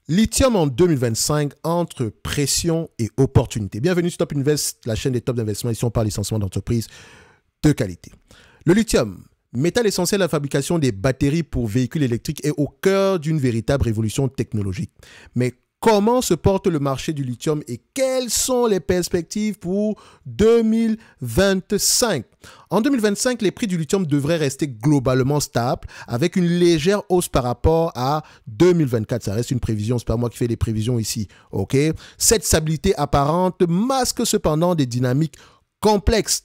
Lithium en 2025 entre pression et opportunité. Bienvenue sur Top Invest, la chaîne des tops d'investissement. Ici, on parle essentiellement d'entreprises de qualité. Le lithium, métal essentiel à la fabrication des batteries pour véhicules électriques, est au cœur d'une véritable révolution technologique. Mais comment se porte le marché du lithium et quelles sont les perspectives pour 2025? En 2025, les prix du lithium devraient rester globalement stables avec une légère hausse par rapport à 2024. Ça reste une prévision, c'est pas moi qui fais les prévisions ici. Ok? Cette stabilité apparente masque cependant des dynamiques complexes.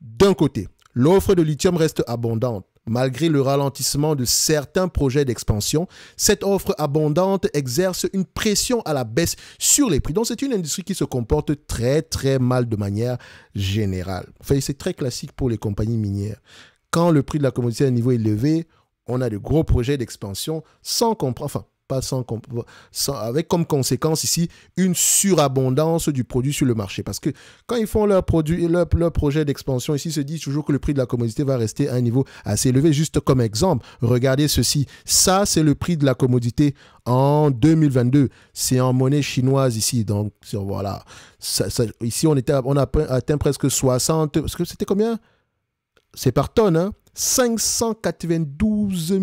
D'un côté, l'offre de lithium reste abondante. Malgré le ralentissement de certains projets d'expansion, cette offre abondante exerce une pression à la baisse sur les prix. Donc, c'est une industrie qui se comporte très mal de manière générale. Enfin, c'est très classique pour les compagnies minières. Quand le prix de la commodité est à un niveau élevé, on a de gros projets d'expansion sans comprendre, enfin, pas avec comme conséquence ici une surabondance du produit sur le marché. Parce que quand ils font leur projet d'expansion ici, ils se disent toujours que le prix de la commodité va rester à un niveau assez élevé. Juste comme exemple, regardez ceci. Ça, c'est le prix de la commodité en 2022. C'est en monnaie chinoise ici. Donc, voilà. Ici, on a atteint presque 60. Parce que c'était combien? C'est par tonne, hein? 592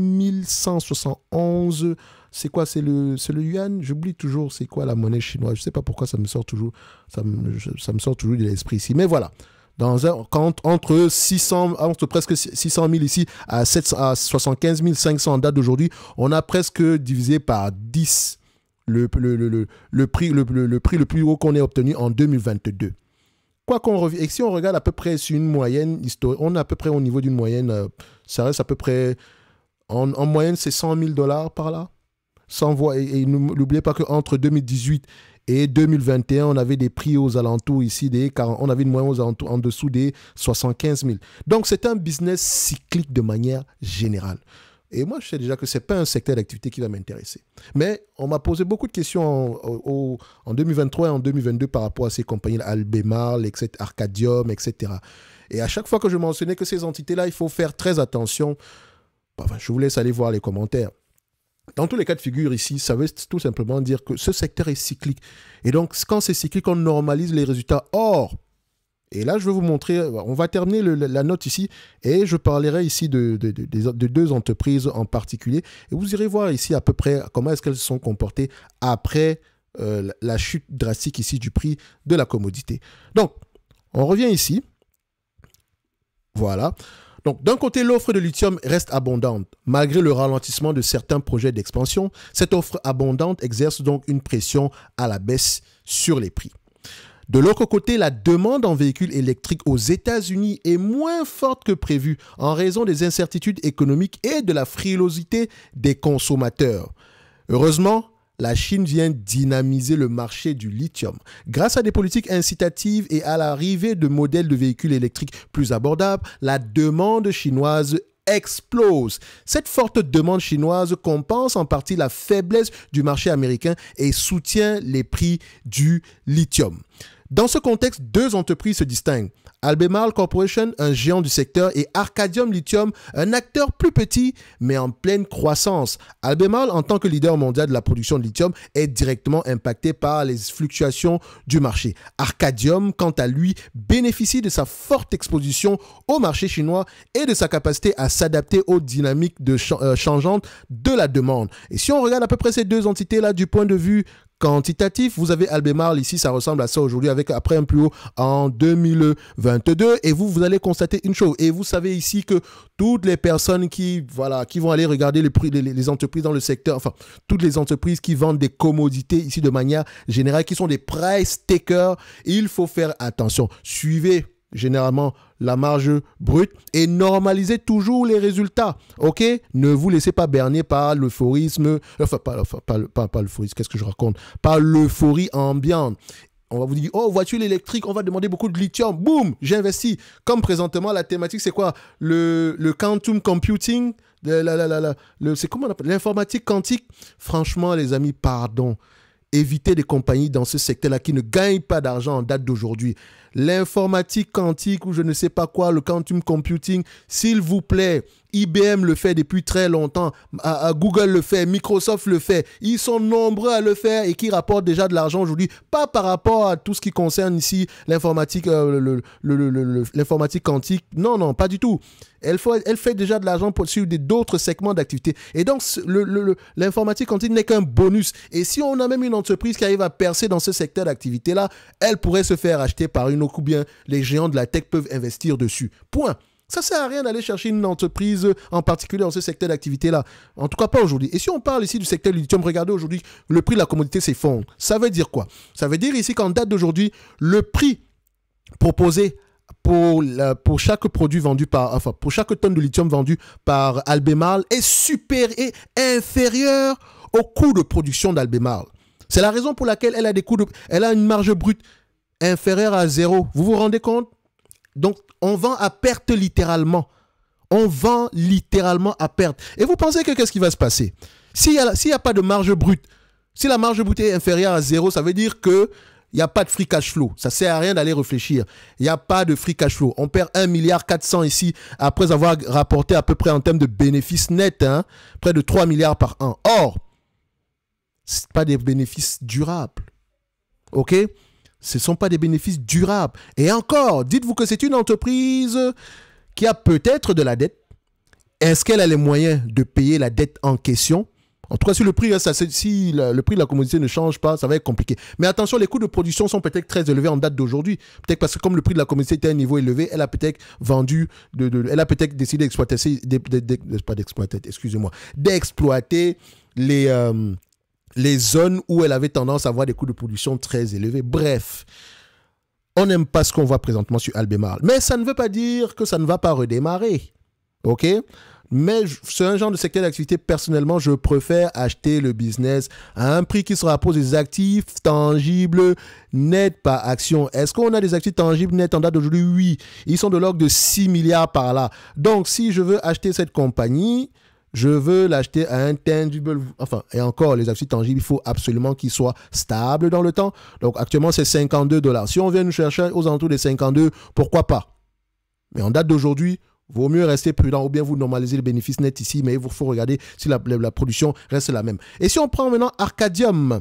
171. C'est quoi? C'est le yuan? J'oublie toujours c'est quoi la monnaie chinoise. Je ne sais pas pourquoi ça me sort toujours. Ça me sort toujours de l'esprit ici. Mais voilà. Entre presque 600 000 ici à 75 500 en date d'aujourd'hui, on a presque divisé par 10 le prix le plus haut qu'on ait obtenu en 2022. Quoi qu'on revienne, et si on regarde à peu près sur une moyenne historique, on est à peu près au niveau d'une moyenne, ça reste à peu près, en moyenne, c'est 100 000 $ par là. Et n'oubliez pas qu'entre 2018 et 2021, on avait des prix aux alentours ici, on avait une moyenne aux alentours, en dessous des 75 000. Donc, c'est un business cyclique de manière générale. Et moi, je sais déjà que ce n'est pas un secteur d'activité qui va m'intéresser. Mais on m'a posé beaucoup de questions en 2023 et en 2022 par rapport à ces compagnies, Albemarle, Arcadium, etc. Et à chaque fois que je mentionnais que ces entités-là, il faut faire très attention. Enfin, je vous laisse aller voir les commentaires. Dans tous les cas de figure ici, ça veut tout simplement dire que ce secteur est cyclique. Et donc, quand c'est cyclique, on normalise les résultats. Or, et là, je vais vous montrer, on va terminer la note ici, et je parlerai ici de deux entreprises en particulier. Et vous irez voir ici à peu près comment est-ce qu'elles se sont comportées après la chute drastique ici du prix de la commodité. Donc, on revient ici. Voilà. Donc, d'un côté, l'offre de lithium reste abondante. Malgré le ralentissement de certains projets d'expansion, cette offre abondante exerce donc une pression à la baisse sur les prix. De l'autre côté, la demande en véhicules électriques aux États-Unis est moins forte que prévu en raison des incertitudes économiques et de la frilosité des consommateurs. Heureusement, la Chine vient dynamiser le marché du lithium. Grâce à des politiques incitatives et à l'arrivée de modèles de véhicules électriques plus abordables, la demande chinoise explose. Cette forte demande chinoise compense en partie la faiblesse du marché américain et soutient les prix du lithium. Dans ce contexte, deux entreprises se distinguent. Albemarle Corporation, un géant du secteur, et Arcadium Lithium, un acteur plus petit mais en pleine croissance. Albemarle, en tant que leader mondial de la production de lithium, est directement impacté par les fluctuations du marché. Arcadium, quant à lui, bénéficie de sa forte exposition au marché chinois et de sa capacité à s'adapter aux dynamiques changeantes de la demande. Et si on regarde à peu près ces deux entités-là du point de vue quantitatif, vous avez Albemarle ici, ça ressemble à ça aujourd'hui après un plus haut en 2022 et vous allez constater une chose et vous savez ici que toutes les personnes qui vont aller regarder le prix les entreprises dans le secteur, enfin toutes les entreprises qui vendent des commodités ici de manière générale, qui sont des price takers, il faut faire attention. Suivez généralement la marge brute et normalisez toujours les résultats, ok? Ne vous laissez pas berner par l'euphorisme, pas l'euphorisme, qu'est-ce que je raconte? Par l'euphorie ambiante. On va vous dire, oh, voiture électrique, on va demander beaucoup de lithium. Boum, j'investis. Comme présentement, la thématique, c'est quoi? Le quantum computing, c'est comment on appelle? L'informatique quantique. Franchement, les amis, pardon. Évitez des compagnies dans ce secteur-là qui ne gagnent pas d'argent en date d'aujourd'hui. l'informatique quantique ou je ne sais pas quoi, le quantum computing, s'il vous plaît, IBM le fait depuis très longtemps, Google le fait, Microsoft le fait, ils sont nombreux à le faire et qui rapportent déjà de l'argent aujourd'hui, pas par rapport à tout ce qui concerne ici l'informatique l'informatique quantique, non, pas du tout. Elle fait déjà de l'argent sur d'autres segments d'activité. Et donc, l'informatique quantique n'est qu'un bonus. Et si on a même une entreprise qui arrive à percer dans ce secteur d'activité-là, elle pourrait se faire acheter par une autre ou bien les géants de la tech peuvent investir dessus. Point. Ça ne sert à rien d'aller chercher une entreprise en particulier dans ce secteur d'activité-là. En tout cas, pas aujourd'hui. Et si on parle ici du secteur du lithium, regardez aujourd'hui, le prix de la commodité s'effondre. Ça veut dire quoi? Ça veut dire ici qu'en date d'aujourd'hui, le prix proposé pour chaque produit vendu pour chaque tonne de lithium vendu par Albemarle est inférieur au coût de production d'Albemarle. C'est la raison pour laquelle elle a une marge brute inférieure à 0. Vous vous rendez compte? Donc, on vend à perte littéralement. On vend littéralement à perte. Et vous pensez que qu'est-ce qui va se passer? S'il n'y a pas de marge brute, si la marge brute est inférieure à 0, ça veut dire que il n'y a pas de free cash flow. Ça ne sert à rien d'aller réfléchir. Il n'y a pas de free cash flow. On perd 1,4 milliard ici après avoir rapporté à peu près en termes de bénéfices nets, près de 3 milliards par an. Or, ce ne sont pas des bénéfices durables. OK? Ce ne sont pas des bénéfices durables. Et encore, dites-vous que c'est une entreprise qui a peut-être de la dette. Est-ce qu'elle a les moyens de payer la dette en question? En tout cas, si le prix de la commodité ne change pas, ça va être compliqué. Mais attention, les coûts de production sont peut-être très élevés en date d'aujourd'hui. Peut-être parce que comme le prix de la commodité était à un niveau élevé, elle a peut-être elle a peut-être décidé d'exploiter les zones où elle avait tendance à avoir des coûts de production très élevés. Bref, on n'aime pas ce qu'on voit présentement sur Albemarle. Mais ça ne veut pas dire que ça ne va pas redémarrer. OK? Mais c'est un genre de secteur d'activité, personnellement, je préfère acheter le business à un prix qui se rapproche des actifs tangibles nets par action. Est-ce qu'on a des actifs tangibles nets en date d'aujourd'hui? Oui. Ils sont de l'ordre de 6 milliards par là. Donc, si je veux acheter cette compagnie, je veux l'acheter à un tangible. Enfin, et encore, les actifs tangibles, il faut absolument qu'ils soient stables dans le temps. Donc, actuellement, c'est 52 $. Si on vient nous chercher aux alentours des 52, pourquoi pas? Mais en date d'aujourd'hui, vaut mieux rester prudent ou bien vous normalisez les bénéfices nets ici, mais il faut regarder si la production reste la même. Et si on prend maintenant Arcadium,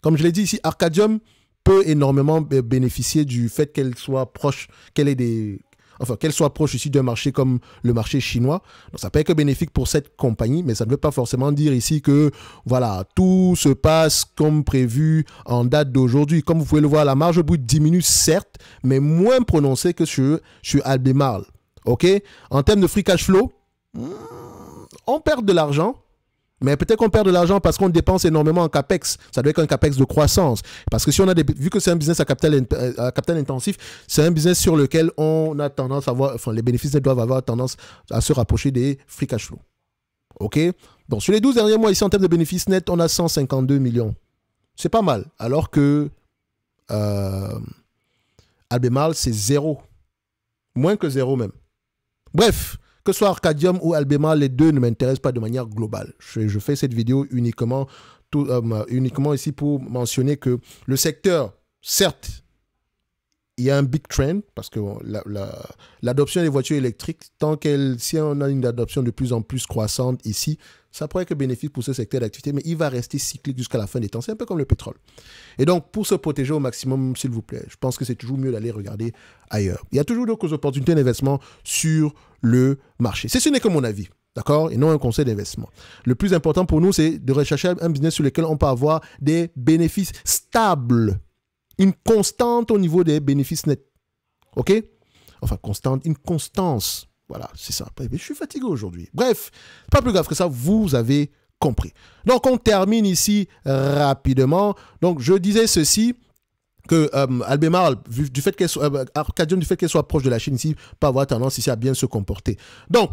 comme je l'ai dit ici, Arcadium peut énormément bénéficier du fait qu'elle soit proche, qu'elle soit proche ici d'un marché comme le marché chinois. Donc ça peut être bénéfique pour cette compagnie, mais ça ne veut pas forcément dire ici que voilà, tout se passe comme prévu en date d'aujourd'hui. Comme vous pouvez le voir, la marge brute diminue certes, mais moins prononcée que sur Albemarle. OK? En termes de free cash flow, on perd de l'argent. Mais peut-être qu'on perd de l'argent parce qu'on dépense énormément en capex. Ça doit être un capex de croissance. Parce que si on a vu que c'est un business à capital intensif, c'est un business sur lequel on a tendance à avoir, enfin, les bénéfices doivent avoir tendance à se rapprocher des free cash flow. OK? Donc, sur les 12 derniers mois, ici, en termes de bénéfices nets, on a 152 millions. C'est pas mal. Alors que Albemarle, c'est 0. Moins que 0 même. Bref. Que ce soit Arcadium ou Albemarle, les deux ne m'intéressent pas de manière globale. Je fais cette vidéo uniquement ici pour mentionner que le secteur, certes, il y a un big trend parce que l'adoption des voitures électriques, si on a une adoption de plus en plus croissante ici, ça pourrait être bénéfique pour ce secteur d'activité, mais il va rester cyclique jusqu'à la fin des temps. C'est un peu comme le pétrole. Et donc, pour se protéger au maximum, s'il vous plaît, je pense que c'est toujours mieux d'aller regarder ailleurs. Il y a toujours d'autres opportunités d'investissement sur le marché. Ce n'est que mon avis, d'accord? Et non un conseil d'investissement. Le plus important pour nous, c'est de rechercher un business sur lequel on peut avoir des bénéfices stables. Une constante au niveau des bénéfices nets. OK? Enfin, constante, une constance. Voilà, c'est ça. Je suis fatigué aujourd'hui. Bref, pas plus grave que ça, vous avez compris. Donc, on termine ici rapidement. Donc, je disais ceci, que Albemarle, Arcadium, du fait qu'elle soit proche de la Chine ici, peut avoir tendance ici à bien se comporter. Donc,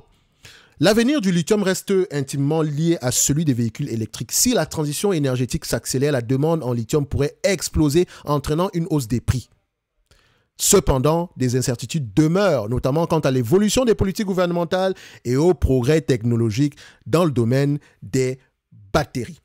l'avenir du lithium reste intimement lié à celui des véhicules électriques. Si la transition énergétique s'accélère, la demande en lithium pourrait exploser, entraînant une hausse des prix. Cependant, des incertitudes demeurent, notamment quant à l'évolution des politiques gouvernementales et aux progrès technologiques dans le domaine des batteries.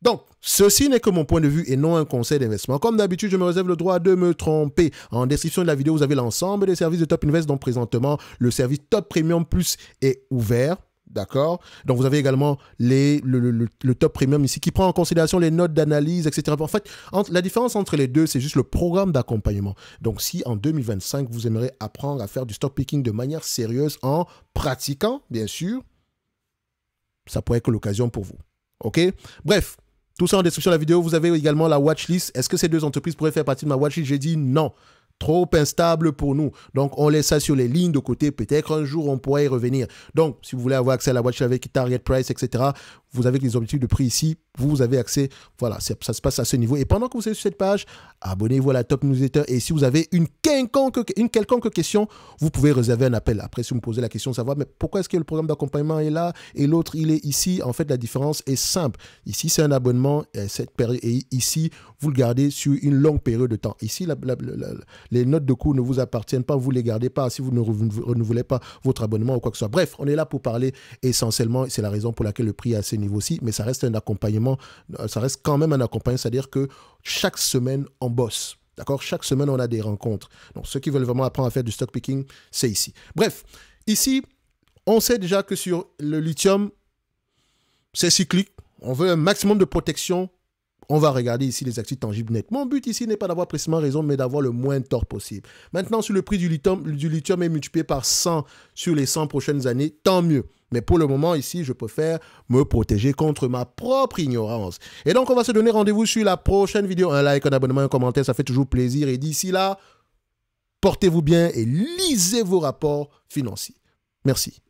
Donc, ceci n'est que mon point de vue et non un conseil d'investissement. Comme d'habitude, je me réserve le droit de me tromper. En description de la vidéo, vous avez l'ensemble des services de Top Invest. Donc, présentement, le service Top Premium Plus est ouvert. D'accord? Donc, vous avez également le Top Premium ici qui prend en considération les notes d'analyse, etc. En fait, la différence entre les deux, c'est juste le programme d'accompagnement. Donc, si en 2025, vous aimeriez apprendre à faire du stock picking de manière sérieuse en pratiquant, bien sûr, ça pourrait être l'occasion pour vous. OK? Bref. Tout ça en description de la vidéo. Vous avez également la watchlist. Est-ce que ces deux entreprises pourraient faire partie de ma watchlist? J'ai dit non. Trop instable pour nous. Donc, on laisse ça sur les lignes de côté. Peut-être un jour, on pourrait y revenir. Donc, si vous voulez avoir accès à la watchlist avec target price, etc., vous avez les objectifs de prix ici. Vous avez accès. Voilà, ça se passe à ce niveau. Et pendant que vous êtes sur cette page, abonnez-vous à la Top Newsletter. Et si vous avez une quelconque question, vous pouvez réserver un appel. Après, si vous me posez la question de savoir, mais pourquoi est-ce que le programme d'accompagnement est là et l'autre, il est ici? En fait, la différence est simple. Ici, c'est un abonnement. Et ici, vous le gardez sur une longue période de temps. Ici, les notes de cours ne vous appartiennent pas. Vous ne les gardez pas si vous ne renouvelez pas votre abonnement ou quoi que ce soit. Bref, on est là pour parler essentiellement. C'est la raison pour laquelle le prix est à ce niveau-ci. Mais ça reste un accompagnement. Ça reste quand même un accompagnement. C'est-à-dire que chaque semaine, on bosse. D'accord? Chaque semaine, on a des rencontres. Donc, ceux qui veulent vraiment apprendre à faire du stock picking, c'est ici. Bref, ici, on sait déjà que sur le lithium, c'est cyclique. On veut un maximum de protection. On va regarder ici les actifs tangibles nets. Mon but ici n'est pas d'avoir précisément raison, mais d'avoir le moins de tort possible. Maintenant, si le prix du lithium est multiplié par 100 sur les 100 prochaines années, tant mieux. Mais pour le moment, ici, je préfère me protéger contre ma propre ignorance. Et donc, on va se donner rendez-vous sur la prochaine vidéo. Un like, un abonnement, un commentaire, ça fait toujours plaisir. Et d'ici là, portez-vous bien et lisez vos rapports financiers. Merci.